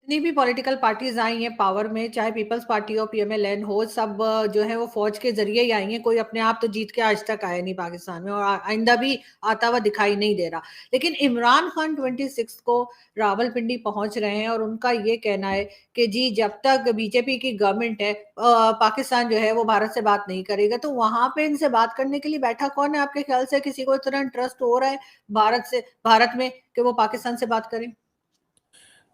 जितनी भी political parties I हैं पावर में, चाहे पीपल्स पार्टी हो, पीएमएलएन हो, सब जो है वो फौज के जरिए ही आई हैं। कोई अपने आप तो जीत के आज तक आया नहीं पाकिस्तान में, और आइंदा भी आता हुआ दिखाई नहीं दे रहा। लेकिन इमरान खान 26 को रावलपिंडी पहुंच रहे हैं और उनका ये कहना है कि जी जब तक बीजेपी की गवर्नमेंट है पाकिस्तान जो है वो भारत से बात नहीं करेगा। तो वहां पे इनसे बात करने के लिए बैठा कौन है आपके ख्याल से? किसी को इतना इंटरेस्ट हो रहा है भारत में कि वो पाकिस्तान से बात करें?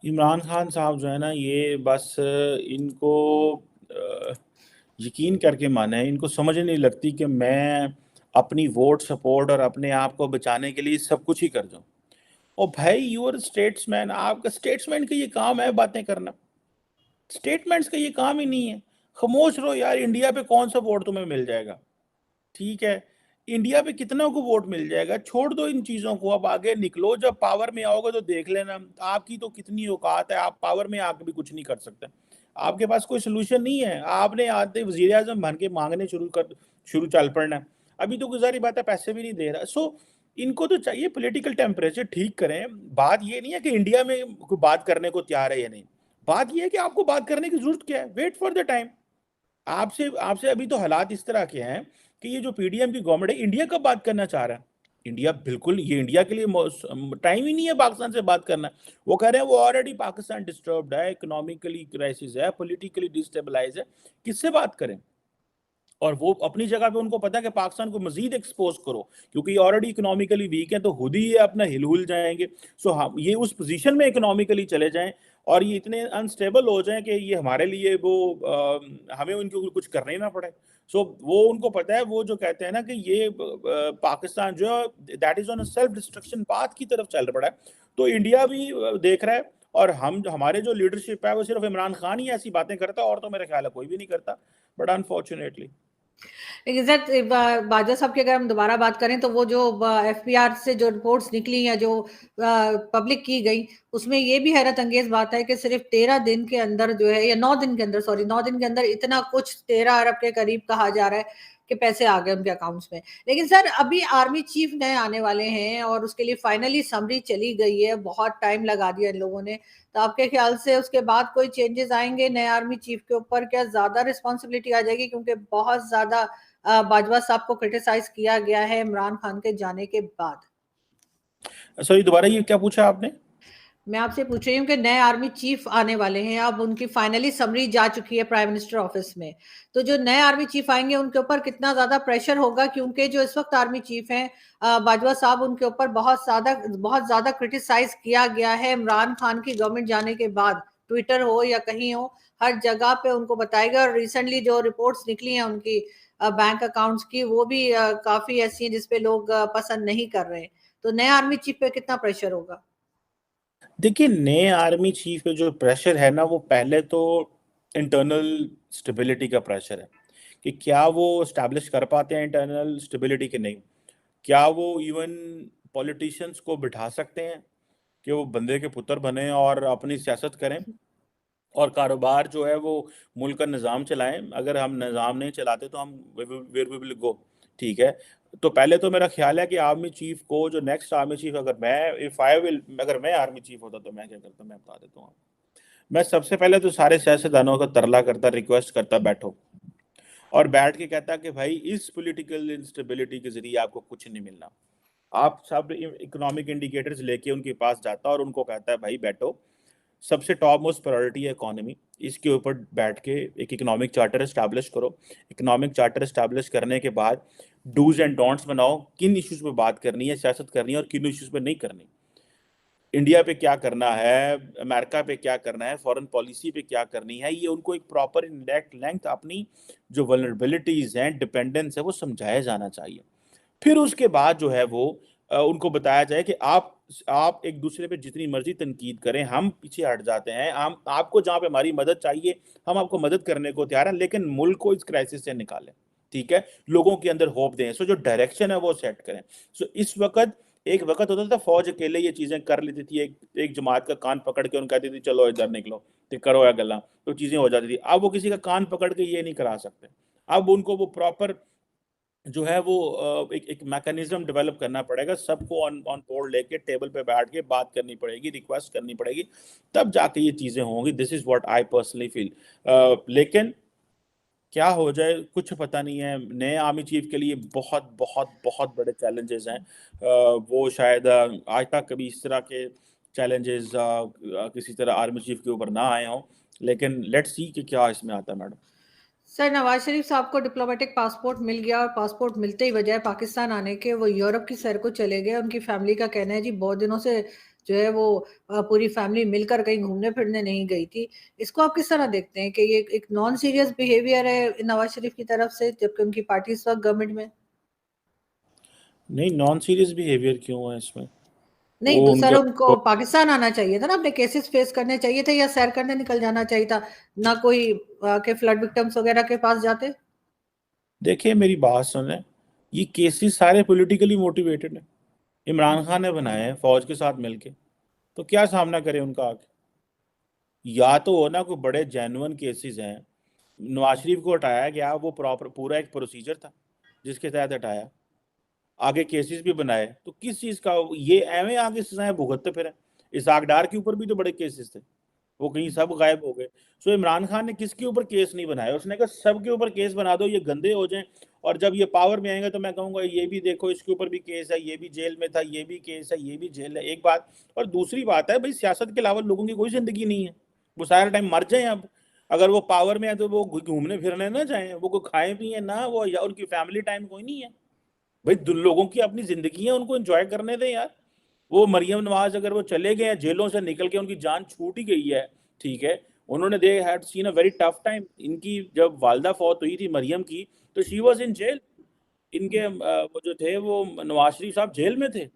इमरान खान साहब जो है ना, ये बस इनको अ, यकीन करके माने है। इनको समझ नहीं लगती कि मैं अपनी वोट सपोर्ट और अपने आप को बचाने के लिए सब कुछ ही कर दूं। और भाई यूर स्टेट्समैन, आपका स्टेट्समैन का ये काम है बातें करना। स्टेटमेंट्स का ये काम ही नहीं है। खामोश रहो यार। इंडिया पे कौन सा वोट तुम्हें मिल जाएगा? ठीक है, इंडिया पे कितना को वोट मिल जाएगा? छोड़ दो इन चीजों को, अब आगे निकलो। जब पावर में आओगे तो देख लेना आपकी तो कितनी औकात है। आप पावर में आके भी कुछ नहीं कर सकते। आपके पास कोई सोल्यूशन नहीं है। आपने आते वजीर आजम बन के मांगने शुरू चल पड़ना है। अभी तो गुजारी बात है, पैसे भी नहीं दे रहा। सो इनको तो चाहिए पॉलिटिकल टेम्परेचर ठीक करें। बात ये नहीं है कि इंडिया में कोई बात करने को तैयार है या नहीं। बात ये है कि आपको बात करने की जरूरत क्या है। Wait for the time. आपसे आपसे अभी तो हालात इस तरह के हैं कि ये जो पीडीएम की गवर्नमेंट है, इंडिया कब बात करना चाह रहा है? इंडिया बिल्कुल, ये इंडिया के लिए टाइम ही नहीं है पाकिस्तान से बात करना। वो कह रहे हैं वो ऑलरेडी पाकिस्तान डिस्टर्ब्ड है, इकोनॉमिकली क्राइसिस है, पॉलिटिकली डिस्टेबलाइज है। किससे बात करें? और वो अपनी जगह पे उनको पता है कि पाकिस्तान को मजीद एक्सपोज करो, क्योंकि ये ऑलरेडी इकोनॉमिकली वीक है, तो खुद ही ये अपना हिल जाएंगे। सो हम ये उस पोजीशन में इकोनॉमिकली चले जाएं और ये इतने अनस्टेबल हो जाएं कि ये हमारे लिए वो हमें उनको कुछ करना ही ना पड़े। सो वो उनको पता है, वो जो कहते हैं ना कि ये पाकिस्तान जो है that is on a self destruction path की तरफ चल पड़ा है। तो इंडिया भी देख रहा है, और हम हमारे जो लीडरशिप है वो सिर्फ इमरान खान ही ऐसी बातें करता है, और तो मेरे ख्याल है कोई भी नहीं करता। बट अनफॉर्चुनेटली लेकिन सर बाजवा साहब की अगर हम दोबारा बात करें तो वो जो एफबीआर से जो रिपोर्ट्स निकली या जो पब्लिक की गई, उसमें ये भी हैरत अंगेज बात है कि सिर्फ 13 दिन के अंदर जो है, या 9 दिन के अंदर, सॉरी 9 दिन के अंदर इतना कुछ 13 अरब के करीब कहा जा रहा है कि पैसे आ गए उनके अकाउंट्स में। लेकिन सर अभी आर्मी चीफ नए आने वाले हैं और उसके लिए फाइनली समरी चली गई है, बहुत टाइम लगा दिया इन लोगों ने। तो आपके ख्याल से उसके बाद कोई चेंजेस आएंगे नए आर्मी चीफ के ऊपर? क्या ज्यादा रिस्पॉन्सिबिलिटी आ जाएगी? क्योंकि बहुत ज्यादा बाजवा साहब को क्रिटिसाइज किया गया है इमरान खान के जाने के बाद। सॉरी, दोबारा ये क्या पूछा आपने? मैं आपसे पूछ रही हूँ कि नए आर्मी चीफ आने वाले हैं, अब उनकी फाइनली समरी जा चुकी है प्राइम मिनिस्टर ऑफिस में। तो जो नए आर्मी चीफ आएंगे उनके ऊपर कितना ज्यादा प्रेशर होगा? क्योंकि जो इस वक्त आर्मी चीफ हैं बाजवा साहब, उनके ऊपर बहुत ज्यादा क्रिटिसाइज किया गया है इमरान खान की गवर्नमेंट जाने के बाद। ट्विटर हो या कहीं हो, हर जगह पे उनको बताया गया। और रिसेंटली जो रिपोर्ट्स निकली हैं उनकी बैंक अकाउंट्स की, वो भी काफी ऐसी हैं जिसपे लोग पसंद नहीं कर रहे हैं। तो नए आर्मी चीफ पे कितना प्रेशर होगा? देखिए, नए आर्मी चीफ पे जो प्रेशर है ना, वो पहले तो इंटरनल स्टेबिलिटी का प्रेशर है कि क्या वो स्टैब्लिश कर पाते हैं इंटरनल स्टेबिलिटी के नहीं। क्या वो इवन पॉलिटिशियंस को बिठा सकते हैं कि वो बंदे के पुत्र बने और अपनी सियासत करें और कारोबार जो है वो मुल्क का निज़ाम चलाएं। अगर हम निज़ाम नहीं चलाते तो हम वेयर वी विल गो। ठीक है, तो पहले तो मेरा ख्याल है कि आर्मी चीफ को, जो नेक्स्ट आर्मी चीफ, अगर मैं इफ आई विल अगर मैं आर्मी चीफ होता तो मैं क्या करता, मैं बता देता हूँ। मैं सबसे पहले तो सारे सियासतदानों का तरला करता, रिक्वेस्ट करता, बैठो। और बैठ के कहता कि भाई इस पॉलिटिकल इंस्टेबिलिटी के जरिए आपको कुछ नहीं मिलना। आप सब इकोनॉमिक इंडिकेटर्स लेके उनके पास जाता और उनको कहता है भाई बैठो, सबसे टॉप मोस्ट प्रायोरिटी है इकोनॉमी। इसके ऊपर बैठ के एक इकोनॉमिक चार्टर इस्टेब्लिश करो। इकोनॉमिक चार्टर इस्टेब्लिश करने के बाद डूज एंड डोंट्स बनाओ, किन इश्यूज पे बात करनी है, सियासत करनी है और किन इश्यूज पे नहीं करनी। इंडिया पे क्या करना है, अमेरिका पे क्या करना है, फॉरेन पॉलिसी पे क्या करनी है, ये उनको एक प्रॉपर इंडेक्ट लेंथ अपनी जो वल्नरेबिलिटीज हैं, डिपेंडेंस है, वो समझाया जाना चाहिए। फिर उसके बाद जो है वो उनको बताया जाए कि आप एक दूसरे पे जितनी मर्जी तनकीद करें, हम पीछे हट जाते हैं। हम आपको जहाँ पे हमारी मदद चाहिए हम आपको मदद करने को तैयार हैं, लेकिन मुल्क को इस क्राइसिस से निकालें। ठीक है, लोगों के अंदर होप दें। सो जो डायरेक्शन है वो सेट करें। सो इस वक्त एक वक्त होता था फौज अकेले ये चीजें कर लेती थी, एक जमात का कान पकड़ के उनको कहती थी चलो इधर निकलो, तो करो या गला, तो चीजें हो जाती थी। अब वो किसी का कान पकड़ के ये नहीं करा सकते। अब उनको वो प्रॉपर जो है वो एक मैकेनिज्म डेवलप करना पड़ेगा, सबको ऑन बोर्ड लेके टेबल पे बैठ के बात करनी पड़ेगी, रिक्वेस्ट करनी पड़ेगी, तब जाके ये चीजें होंगी। This is what I personally feel. लेकिन क्या हो जाए कुछ पता नहीं है। नए आर्मी चीफ के लिए बहुत बहुत बहुत बड़े चैलेंजेस हैं। वो शायद आज तक कभी इस तरह के चैलेंजेस किसी तरह आर्मी चीफ के ऊपर ना आए हों, लेकिन लेट्स सी कि क्या इसमें आता है मैडम। सर, नवाज शरीफ साहब को डिप्लोमेटिक पासपोर्ट मिल गया और पासपोर्ट मिलते ही बजाय पाकिस्तान आने के वो यूरोप की सैर को चले गए। उनकी फैमिली का कहना है जी बहुत दिनों से जो है वो पूरी फैमिली मिलकर कहीं घूमने फिरने नहीं गई थी। इसको आप किस तरह देखते हैं कि ये एक नॉन सीरियस बिहेवियर है नवाज शरीफ की तरफ से, जबकि उनकी पार्टी इस वक्त गवर्नमेंट में? नहीं, नॉन सीरियस बिहेवियर क्यों है इसमें? नहीं वो तो सर, उनके उनको पाकिस्तान आना चाहिए था ना, अपने केसेस फेस करने चाहिए थे, या सैर करने निकल जाना चाहिए था ना, कोई के फ्लड विक्टिम्स वगैरह के पास जाते। देखिए मेरी बात सुने, ये केसेस सारे पॉलिटिकली मोटिवेटेड हैं। इमरान खान ने बनाए हैं फौज के साथ मिलके, तो क्या सामना करे उनका आगे? या तो हो ना कोई बड़े जेन्युइन केसेस हैं। नवाज शरीफ को हटाया गया, वो प्रॉपर पूरा एक प्रोसीजर था जिसके तहत हटाया, आगे केसेस भी बनाए, तो किस चीज का ये एवं आगे सजाएं भुगतते फिर? इसहाक डार के ऊपर भी तो बड़े केसेस थे, वो कहीं सब गायब हो गए। सो इमरान खान ने किसके ऊपर केस नहीं बनाया? उसने कहा सबके ऊपर केस बना दो, ये गंदे हो जाएं, और जब ये पावर में आएंगे तो मैं कहूंगा ये भी देखो, इसके ऊपर भी केस है, ये भी जेल में था, ये भी केस है, ये भी जेल है। एक बात। और दूसरी बात है भाई, सियासत के अलावा लोगों की कोई जिंदगी नहीं है। वो सारा टाइम मर जाए अब। अगर वो पावर में है तो वो घूमने फिरने ना जाए, वो कोई खाए पिए ना, वो या उनकी फैमिली टाइम कोई नहीं है। भाई लोगों की अपनी जिंदगी है, उनको एंजॉय करने दें यार। वो मरियम नवाज अगर वो चले गए हैं जेलों से निकल के, उनकी जान छूट ही गई है, ठीक है, उन्होंने they had seen a very tough time. इनकी जब वालदा फौत हुई थी मरियम की, तो शी वाज इन जेल। इनके वो जो थे वो नवाज शरीफ साहब जेल में थे,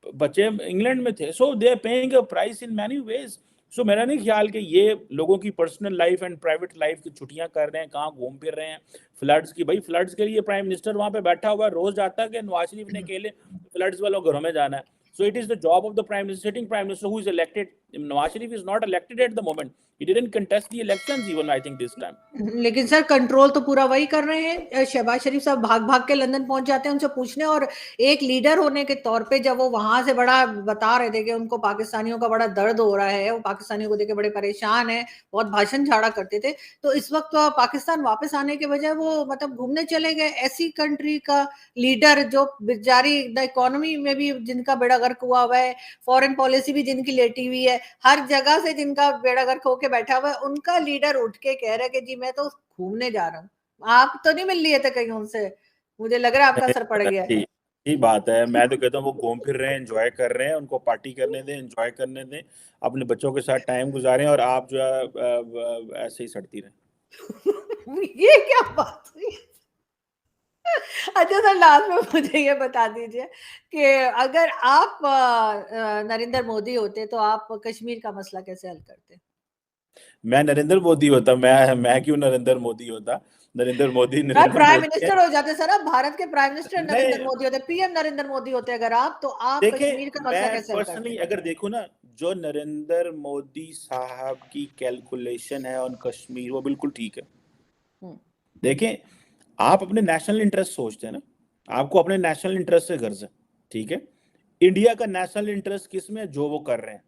बच्चे इंग्लैंड में थे। So they are paying a price in many ways. So मेरा नहीं ख्याल कि ये लोगों की personal life and private life की छुट्टियां कर रहे हैं, कहाँ घूम फिर रहे हैं। फ्लड्स की, भाई फ्लड्स के लिए प्राइम मिनिस्टर वहां पे बैठा हुआ है, रोज जाता है कि नवाज शरीफ ने अकेले फ्लड्स वालों घरों में जाना है? So it is the job of the prime minister, sitting prime minister who is elected. Nawaz Sharif is not elected at the moment. He didn't contest the elections even, I think, this time. लेकिन sir, control तो पूरा वही कर रहे हैं। शहबाज शरीफ साहब भाग भाग के लंदन पहुंच जाते हैं उनसे पूछने, और एक लीडर होने के तौर पे जब वो वहां से बड़ा बता रहे थे कि उनको पाकिस्तानियों का बड़ा दर्द हो रहा है, वो पाकिस्तानियों को देखे बड़े परेशान है, बहुत भाषण झाड़ा करते थे, तो इस वक्त तो पाकिस्तान वापस आने के बजाय वो मतलब घूमने चले गए। ऐसी कंट्री का लीडर जो बेचारी इकोनॉमी में भी जिनका बेड़ा गर्क हुआ हुआ है, फॉरेन पॉलिसी भी जिनकी लेटी हुई है, हर जगह से जिनका बेड़ा गर्क होके बैठा हुआ है, उनका लीडर उठ के कह रहा है कि जी मैं तो घूमने जा रहा हूँ। आप तो नहीं मिल लिए थे कहीं उनसे? मुझे लग रहा है आपका असर पड़ गया है। ठीक ही बात है। मैं तो कहता हूँ वो घूम फिर रहे हैं, एंजॉय कर रहे हैं, उनको पार्टी करने दें, एंजॉय करने दें, अपने बच्चों के साथ टाइम गुजारें, और आप जो है ऐसे ही सड़ती रहें। ये क्या बात हुई? अच्छा सर, लास्ट में मुझे ये बता दीजिए कि अगर आप नरेंद्र मोदी होते तो आप कश्मीर का मसला कैसे हल करते? मैं नरेंद्र मोदी होता, मैं क्यों नरेंद्र मोदी होता? नरेंद्र मोदी यार, नरेंद्र प्राइम मोदी है। मिनिस्टर हो जाते सर, आप भारत के प्राइम मिनिस्टर नरेंद्र नहीं, मोदी होते, पीएम नरेंद्र मोदी होते अगर आप, तो आप देखें, कश्मीर का मसला मैं कैसे हल पर्सनली करते? अगर देखूं ना, जो नरेंद्र मोदी साहब की कैलकुलेशन है ऑन कश्मीर, वो बिल्कुल ठीक है। हम्म। देखें, आप अपने नेशनल इंटरेस्ट सोचते हैं ना, आपको अपने नेशनल इंटरेस्ट से गर्ज है, ठीक है। इंडिया का नेशनल इंटरेस्ट किस में? जो वो कर रहे हैं,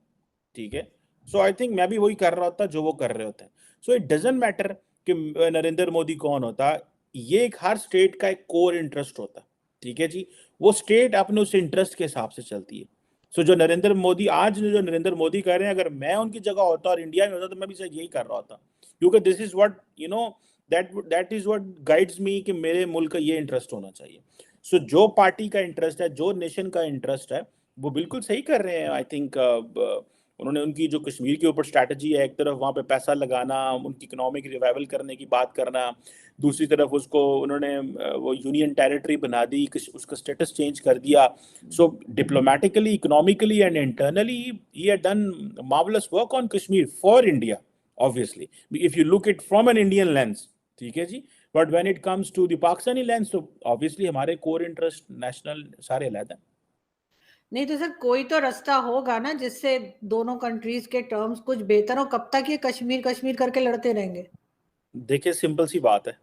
ठीक है। सो आई थिंक मैं भी वही कर रहा होता जो वो कर रहे होते हैं। सो इट डजेंट मैटर कि नरेंद्र मोदी कौन होता, ये एक हर स्टेट का एक कोर इंटरेस्ट होता, ठीक है जी। वो स्टेट अपने उस इंटरेस्ट के हिसाब से चलती है। सो जो नरेंद्र मोदी आज जो नरेंद्र मोदी कर रहे हैं, अगर मैं उनकी जगह होता और इंडिया में होता तो मैं भी शायद यही कर रहा होता, क्योंकि this is what you know, that is what guides me कि मेरे मुल्क का ये इंटरेस्ट होना चाहिए। सो जो पार्टी का इंटरेस्ट है, जो नेशन का इंटरेस्ट है, वो बिल्कुल सही कर रहे हैं। आई थिंक उन्होंने उनकी जो कश्मीर के ऊपर स्ट्रैटेजी है, एक तरफ वहाँ पे पैसा लगाना, उनकी इकोनॉमिक रिवाइवल करने की बात करना, दूसरी तरफ उसको उन्होंने वो यूनियन टेरिटरी बना दी, उसका स्टेटस चेंज कर दिया। So diplomatically, economically and internally he had done marvellous work on Kashmir for India, obviously, if you look it from an Indian lens, ठीक है जी। But when it comes to the Pakistani lens, तो obviously हमारे core interest national सारे अलग हैं। नहीं तो सर, कोई तो रास्ता होगा ना जिससे दोनों कंट्रीज के टर्म्स कुछ बेहतर हो। कब तक ये कश्मीर कश्मीर करके लड़ते रहेंगे? देखिए सिंपल सी बात है,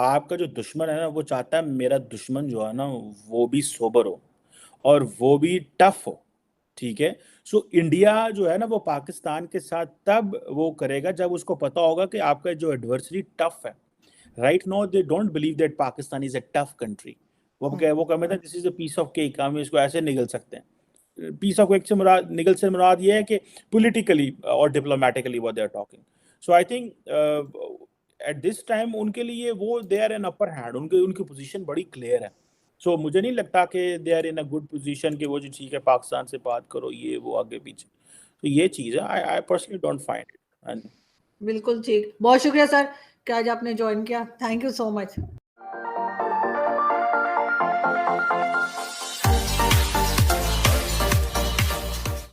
आपका जो दुश्मन है ना वो चाहता है मेरा दुश्मन जो है ना वो भी सोबर हो और वो भी टफ हो, ठीक है। सो इंडिया जो है ना वो पाकिस्तान के साथ तब वो करेगा जब उसको पता होगा कि आपका जो एडवर्सरी टफ है। Right now they don't believe that Pakistan is a tough country. वो कहते हैं this is a piece of cake, हम इसको ऐसे निगल सकते हैं। पीस ऑफ केक से मुराद, निगल से मुराद ये है कि पॉलिटिकली और diplomatically what they are talking. So I think at this time उनके लिए वो they are an upper hand, उनकी उनकी पोजीशन बड़ी क्लियर है। सो मुझे नहीं लगता कि they are in a good position कि वो जो ठीक है पाकिस्तान से बात करो ये वो आगे पीछे। तो ये चीज़ है, I personally don't find it. बिल्कुल ठीक, बहुत शुक्रिया सर कि आज आपने ज्वाइन किया, थैंक यू सो मच।